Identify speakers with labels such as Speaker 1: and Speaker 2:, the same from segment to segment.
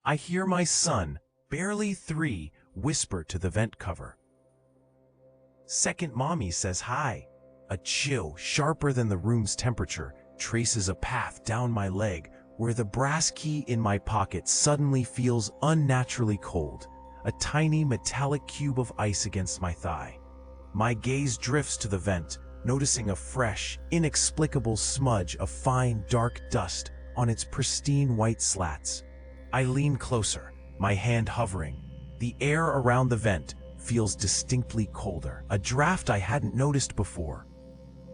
Speaker 1: I hear my son, barely 3, whisper to the vent cover. "Second mommy says hi." A chill, sharper than the room's temperature, traces a path down my leg where the brass key in my pocket suddenly feels unnaturally cold, a tiny metallic cube of ice against my thigh. My gaze drifts to the vent, noticing a fresh, inexplicable smudge of fine, dark dust on its pristine white slats. I lean closer, my hand hovering. The air around the vent feels distinctly colder, a draft I hadn't noticed before.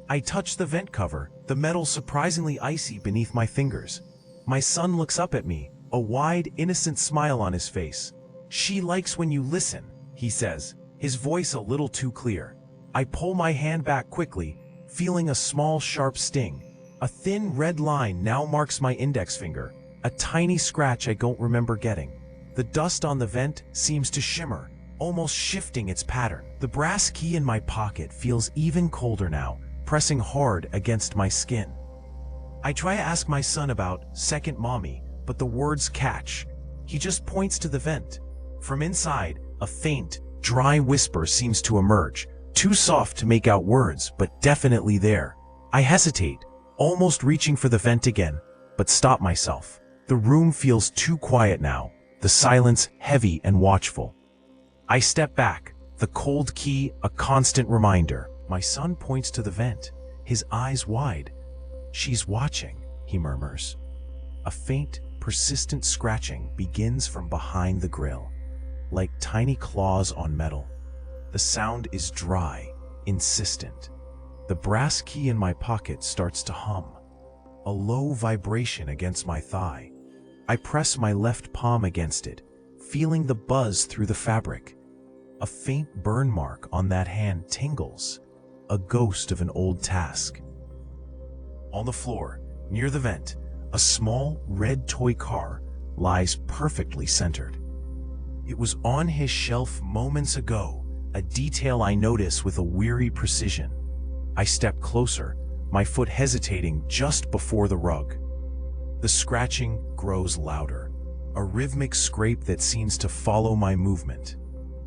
Speaker 1: I touch the vent cover, the metal surprisingly icy beneath my fingers. My son looks up at me, a wide, innocent smile on his face. "She likes when you listen," he says, his voice a little too clear. I pull my hand back quickly, feeling a small, sharp sting. A thin red line now marks my index finger, a tiny scratch I don't remember getting. The dust on the vent seems to shimmer, almost shifting its pattern. The brass key in my pocket feels even colder now, pressing hard against my skin. I try to ask my son about second mommy, but the words catch. He just points to the vent. From inside, a faint, dry whisper seems to emerge, too soft to make out words, but definitely there. I hesitate, almost reaching for the vent again, but stop myself. The room feels too quiet now, the silence heavy and watchful. I step back, the cold key a constant reminder. My son points to the vent, his eyes wide. "She's watching," he murmurs. A faint, persistent scratching begins from behind the grill, like tiny claws on metal. The sound is dry, insistent. The brass key in my pocket starts to hum, a low vibration against my thigh. I press my left palm against it, feeling the buzz through the fabric. A faint burn mark on that hand tingles, a ghost of an old task. On the floor, near the vent, a small red toy car lies perfectly centered. It was on his shelf moments ago, a detail I notice with a weary precision. I step closer, my foot hesitating just before the rug. The scratching grows louder, a rhythmic scrape that seems to follow my movement.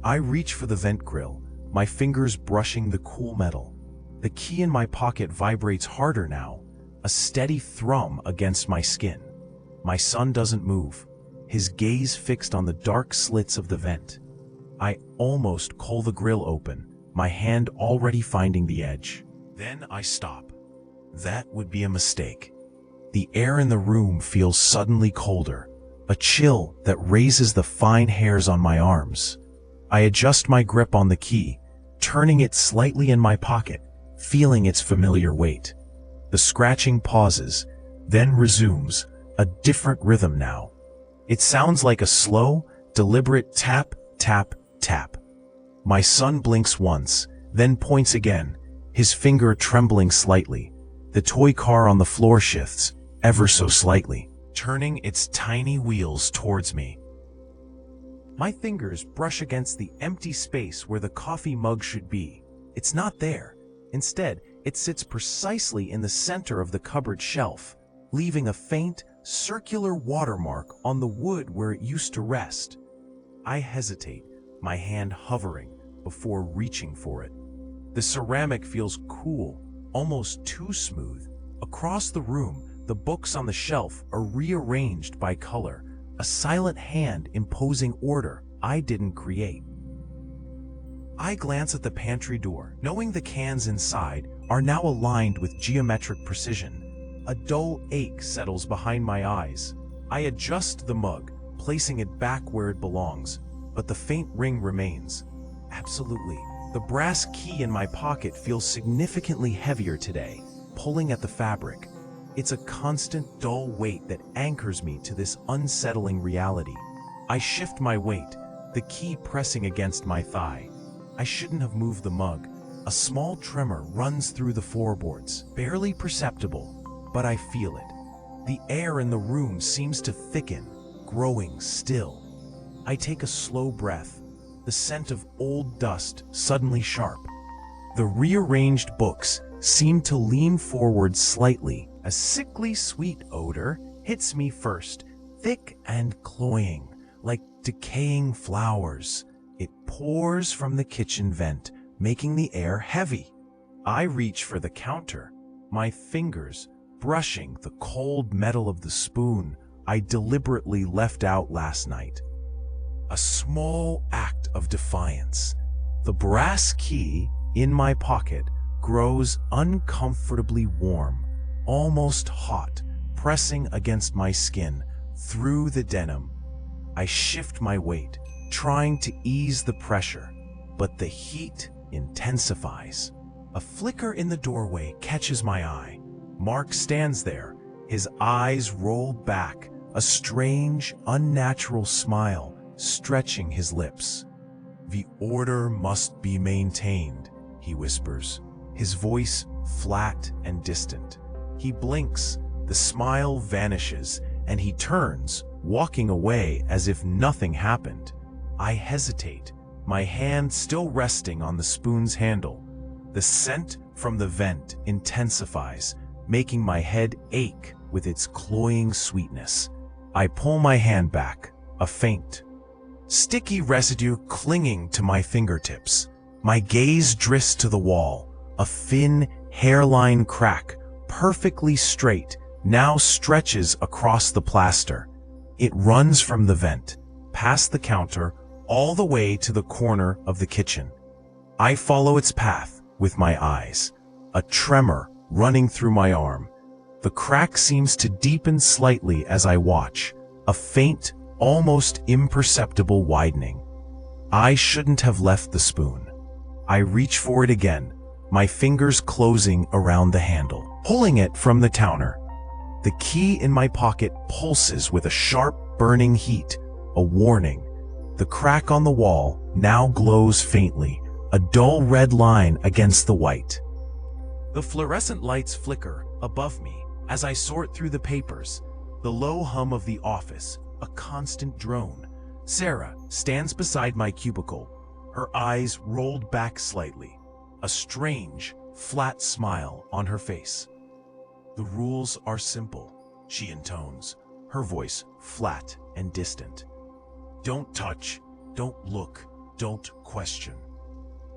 Speaker 1: I reach for the vent grill, my fingers brushing the cool metal. The key in my pocket vibrates harder now, a steady thrum against my skin. My son doesn't move, his gaze fixed on the dark slits of the vent. I almost pull the grill open, my hand already finding the edge. Then I stop. That would be a mistake. The air in the room feels suddenly colder, a chill that raises the fine hairs on my arms. I adjust my grip on the key, turning it slightly in my pocket, feeling its familiar weight. The scratching pauses, then resumes, a different rhythm now. It sounds like a slow, deliberate tap, tap, tap. My son blinks once, then points again, his finger trembling slightly. The toy car on the floor shifts, ever so slightly, turning its tiny wheels towards me. My fingers brush against the empty space where the coffee mug should be. It's not there. Instead, it sits precisely in the center of the cupboard shelf, leaving a faint, circular watermark on the wood where it used to rest. I hesitate, my hand hovering, before reaching for it. The ceramic feels cool, almost too smooth. Across the room, the books on the shelf are rearranged by color, a silent hand imposing order I didn't create. I glance at the pantry door, knowing the cans inside are now aligned with geometric precision. A dull ache settles behind my eyes. I adjust the mug, placing it back where it belongs, but the faint ring remains. Absolutely. The brass key in my pocket feels significantly heavier today, pulling at the fabric. It's a constant, dull weight that anchors me to this unsettling reality. I shift my weight, the key pressing against my thigh. I shouldn't have moved the mug. A small tremor runs through the floorboards, barely perceptible, but I feel it. The air in the room seems to thicken, growing still. I take a slow breath, the scent of old dust suddenly sharp. The rearranged books seem to lean forward slightly. A sickly sweet odor hits me first, thick and cloying, like decaying flowers. It pours from the kitchen vent, making the air heavy. I reach for the counter, my fingers brushing the cold metal of the spoon I deliberately left out last night. A small act of defiance. The brass key in my pocket grows uncomfortably warm, almost hot, pressing against my skin through the denim. I shift my weight, trying to ease the pressure, but the heat intensifies. A flicker in the doorway catches my eye. Mark stands there, his eyes rolled back, a strange, unnatural smile stretching his lips. "The order must be maintained," he whispers, his voice flat and distant. He blinks, the smile vanishes, and he turns, walking away as if nothing happened. I hesitate, my hand still resting on the spoon's handle. The scent from the vent intensifies, making my head ache with its cloying sweetness. I pull my hand back, a faint, sticky residue clinging to my fingertips. My gaze drifts to the wall, a thin hairline crack, perfectly straight, now stretches across the plaster. It runs from the vent, past the counter, all the way to the corner of the kitchen. I follow its path with my eyes, a tremor running through my arm. The crack seems to deepen slightly as I watch, a faint, almost imperceptible widening. I shouldn't have left the spoon. I reach for it again, my fingers closing around the handle, pulling it from the counter. The key in my pocket pulses with a sharp, burning heat, a warning. The crack on the wall now glows faintly, a dull red line against the white. The fluorescent lights flicker above me as I sort through the papers, the low hum of the office, a constant drone. Sarah stands beside my cubicle, her eyes rolled back slightly, a strange, flat smile on her face. "The rules are simple," she intones, her voice flat and distant. "Don't touch, don't look, don't question."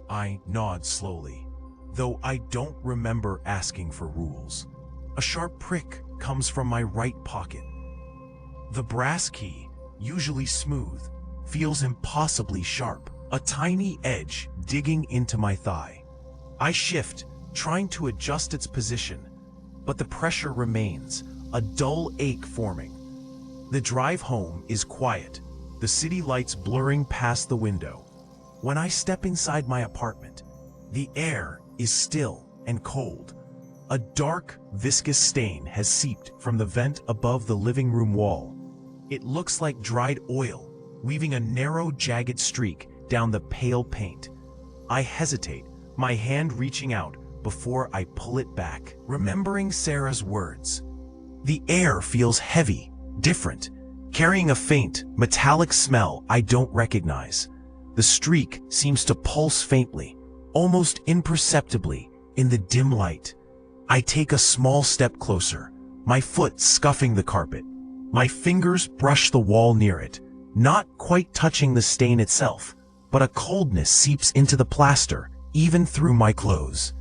Speaker 1: I nod slowly, though I don't remember asking for rules. A sharp prick comes from my right pocket. The brass key, usually smooth, feels impossibly sharp, a tiny edge digging into my thigh. I shift, trying to adjust its position, but the pressure remains, a dull ache forming. The drive home is quiet, the city lights blurring past the window. When I step inside my apartment, the air is still and cold. A dark, viscous stain has seeped from the vent above the living room wall. It looks like dried oil, weaving a narrow, jagged streak down the pale paint. I hesitate, my hand reaching out before I pull it back, remembering Sarah's words. The air feels heavy, different, carrying a faint, metallic smell I don't recognize. The streak seems to pulse faintly, almost imperceptibly, in the dim light. I take a small step closer, my foot scuffing the carpet. My fingers brush the wall near it, not quite touching the stain itself, but a coldness seeps into the plaster, even through my clothes.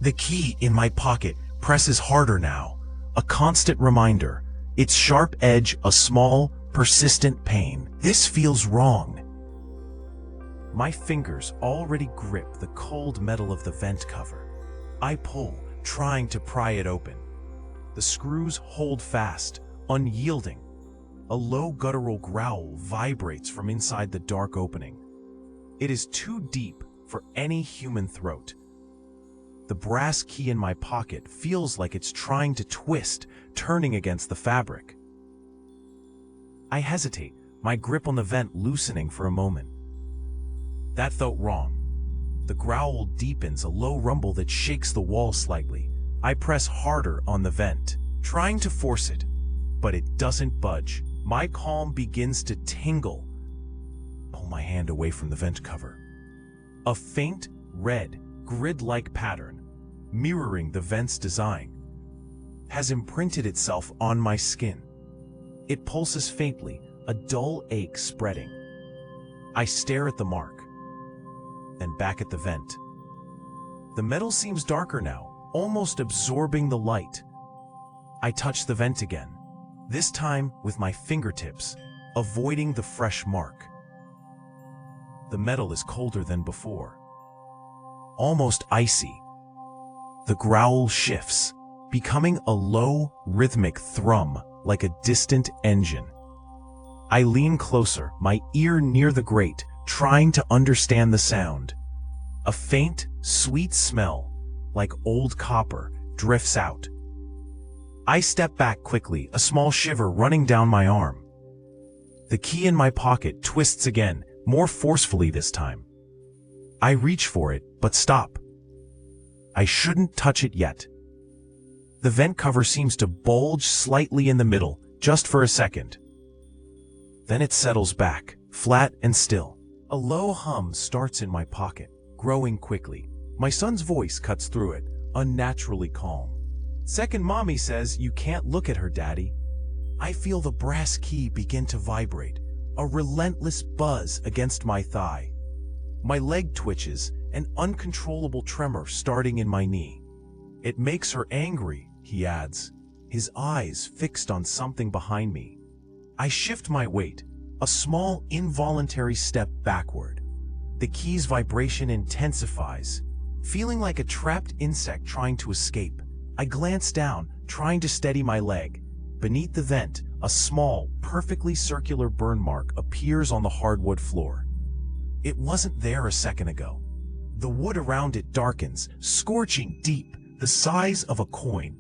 Speaker 1: The key in my pocket presses harder now, a constant reminder, its sharp edge a small, persistent pain. This feels wrong. My fingers already grip the cold metal of the vent cover. I pull, trying to pry it open. The screws hold fast, unyielding. A low guttural growl vibrates from inside the dark opening. It is too deep for any human throat. The brass key in my pocket feels like it's trying to twist, turning against the fabric. I hesitate, my grip on the vent loosening for a moment. That felt wrong. The growl deepens, a low rumble that shakes the wall slightly. I press harder on the vent, trying to force it, but it doesn't budge. My palm begins to tingle. Pull my hand away from the vent cover. A faint, red, grid-like pattern, mirroring the vent's design, has imprinted itself on my skin. It pulses faintly, a dull ache spreading. I stare at the mark, and back at the vent. The metal seems darker now, almost absorbing the light. I touch the vent again, this time with my fingertips, avoiding the fresh mark. The metal is colder than before, almost icy. The growl shifts, becoming a low, rhythmic thrum like a distant engine. I lean closer, my ear near the grate, trying to understand the sound. A faint, sweet smell, like old copper, drifts out. I step back quickly, a small shiver running down my arm. The key in my pocket twists again, more forcefully this time. I reach for it, but stop. I shouldn't touch it yet. The vent cover seems to bulge slightly in the middle, just for a second. Then it settles back, flat and still. A low hum starts in my pocket, growing quickly. My son's voice cuts through it, unnaturally calm. Second mommy says you can't look at her, Daddy. I feel the brass key begin to vibrate, a relentless buzz against my thigh. My leg twitches, an uncontrollable tremor starting in my knee. It makes her angry, he adds, his eyes fixed on something behind me. I shift my weight, a small involuntary step backward. The key's vibration intensifies, feeling like a trapped insect trying to escape. I glance down, trying to steady my leg. Beneath the vent, a small, perfectly circular burn mark appears on the hardwood floor. It wasn't there a second ago. The wood around it darkens, scorching deep, the size of a coin.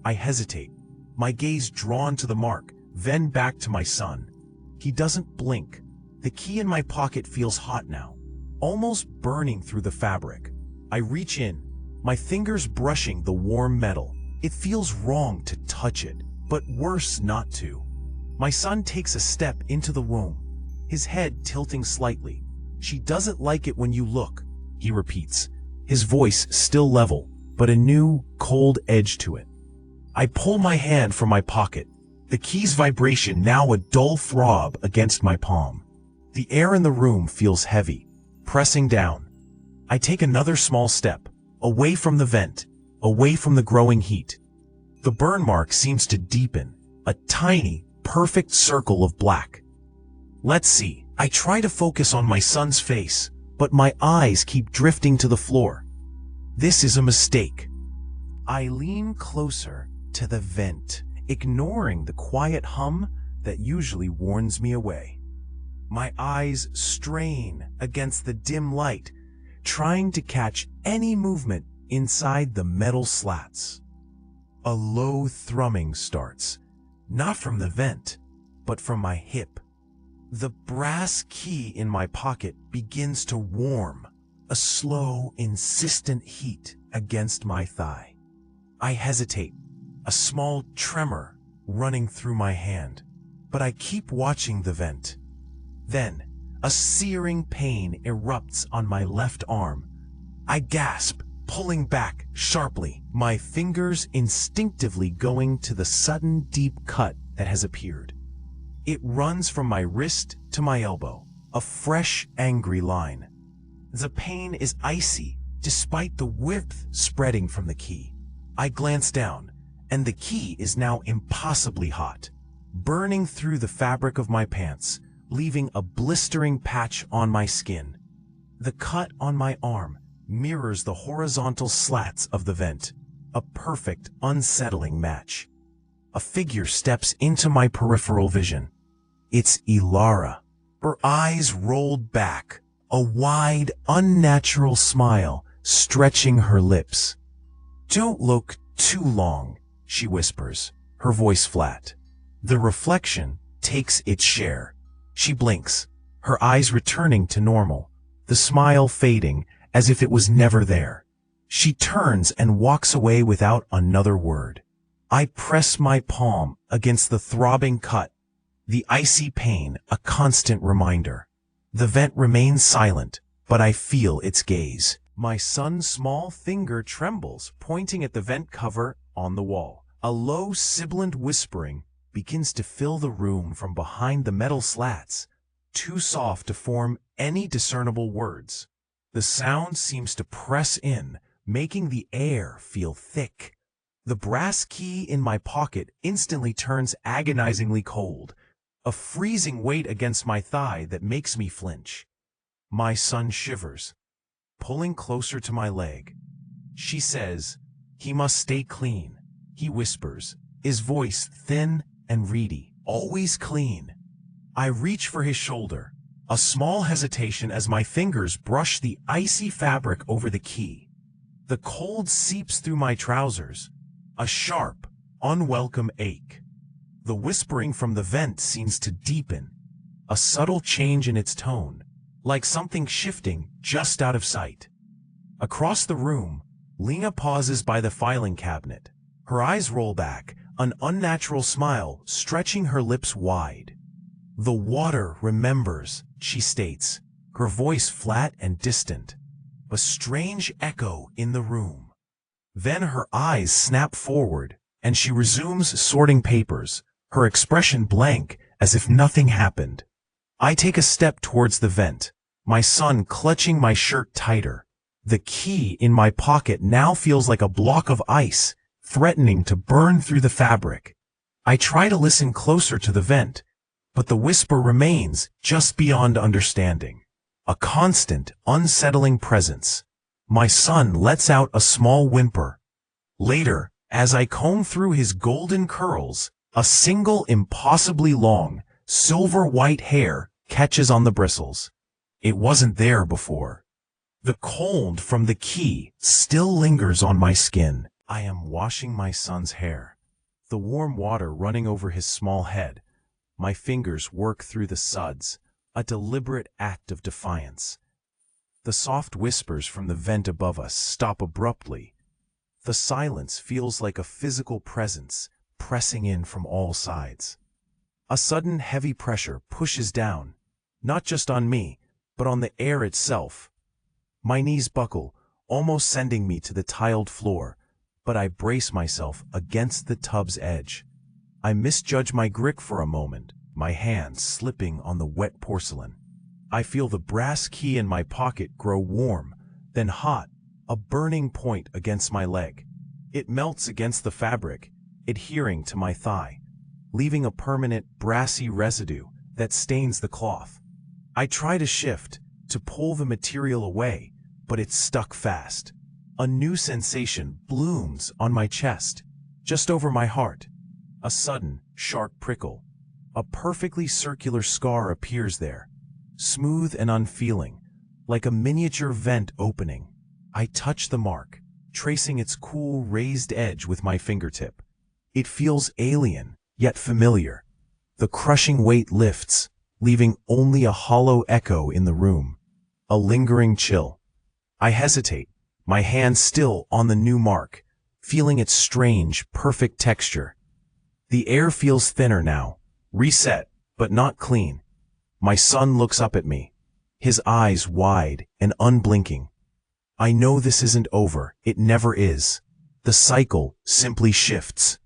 Speaker 1: I hesitate, my gaze drawn to the mark, then back to my son. He doesn't blink. The key in my pocket feels hot now, almost burning through the fabric. I reach in, my fingers brushing the warm metal. It feels wrong to touch it, but worse not to. My son takes a step into the womb, his head tilting slightly. She doesn't like it when you look, he repeats, his voice still level, but a new, cold edge to it. I pull my hand from my pocket, the key's vibration now a dull throb against my palm. The air in the room feels heavy, pressing down. I take another small step, away from the vent, away from the growing heat. The burn mark seems to deepen, a tiny, perfect circle of black. Let's see. I try to focus on my son's face, but my eyes keep drifting to the floor. This is a mistake. I lean closer to the vent, ignoring the quiet hum that usually warns me away. My eyes strain against the dim light, trying to catch any movement inside the metal slats. A low thrumming starts, not from the vent, but from my hip. The brass key in my pocket begins to warm, a slow, insistent heat against my thigh. I hesitate, a small tremor running through my hand, but I keep watching the vent. Then, a searing pain erupts on my left arm. I gasp, pulling back sharply, my fingers instinctively going to the sudden deep cut that has appeared. It runs from my wrist to my elbow, a fresh, angry line. The pain is icy, despite the width spreading from the key. I glance down, and the key is now impossibly hot, burning through the fabric of my pants, leaving a blistering patch on my skin. The cut on my arm mirrors the horizontal slats of the vent, a perfect, unsettling match. A figure steps into my peripheral vision. It's Ilara, her eyes rolled back, a wide, unnatural smile stretching her lips. "Don't look too long," she whispers, her voice flat. The reflection takes its share. She blinks, her eyes returning to normal, the smile fading as if it was never there. She turns and walks away without another word. I press my palm against the throbbing cut, the icy pain a constant reminder. The vent remains silent, but I feel its gaze. My son's small finger trembles, pointing at the vent cover on the wall. A low, sibilant whispering begins to fill the room from behind the metal slats, too soft to form any discernible words. The sound seems to press in, making the air feel thick. The brass key in my pocket instantly turns agonizingly cold, a freezing weight against my thigh that makes me flinch. My son shivers, pulling closer to my leg. She says, "He must stay clean," he whispers, his voice thin and reedy. "Always clean." I reach for his shoulder, a small hesitation as my fingers brush the icy fabric over the key. The cold seeps through my trousers, a sharp, unwelcome ache. The whispering from the vent seems to deepen, a subtle change in its tone, like something shifting just out of sight. Across the room, Lena pauses by the filing cabinet. Her eyes roll back, an unnatural smile stretching her lips wide. "The water remembers," she states, her voice flat and distant, a strange echo in the room. Then her eyes snap forward, and she resumes sorting papers, her expression blank as if nothing happened. I take a step towards the vent, my son clutching my shirt tighter. The key in my pocket now feels like a block of ice, threatening to burn through the fabric. I try to listen closer to the vent, but the whisper remains just beyond understanding. A constant, unsettling presence. My son lets out a small whimper. Later, as I comb through his golden curls, a single impossibly long, silver-white hair catches on the bristles. It wasn't there before. The cold from the key still lingers on my skin. I am washing my son's hair, the warm water running over his small head. My fingers work through the suds, a deliberate act of defiance. The soft whispers from the vent above us stop abruptly. The silence feels like a physical presence pressing in from all sides. A sudden heavy pressure pushes down, not just on me, but on the air itself. My knees buckle, almost sending me to the tiled floor, but I brace myself against the tub's edge. I misjudge my grip for a moment, my hand slipping on the wet porcelain. I feel the brass key in my pocket grow warm, then hot, a burning point against my leg. It melts against the fabric, adhering to my thigh, leaving a permanent brassy residue that stains the cloth. I try to shift, to pull the material away, but it's stuck fast. A new sensation blooms on my chest, just over my heart. A sudden, sharp prickle. A perfectly circular scar appears there, smooth and unfeeling, like a miniature vent opening. I touch the mark, tracing its cool raised edge with my fingertip. It feels alien, yet familiar. The crushing weight lifts, leaving only a hollow echo in the room. A lingering chill. I hesitate, my hand still on the new mark, feeling its strange, perfect texture. The air feels thinner now, reset, but not clean. My son looks up at me, his eyes wide and unblinking. I know this isn't over, it never is. The cycle simply shifts.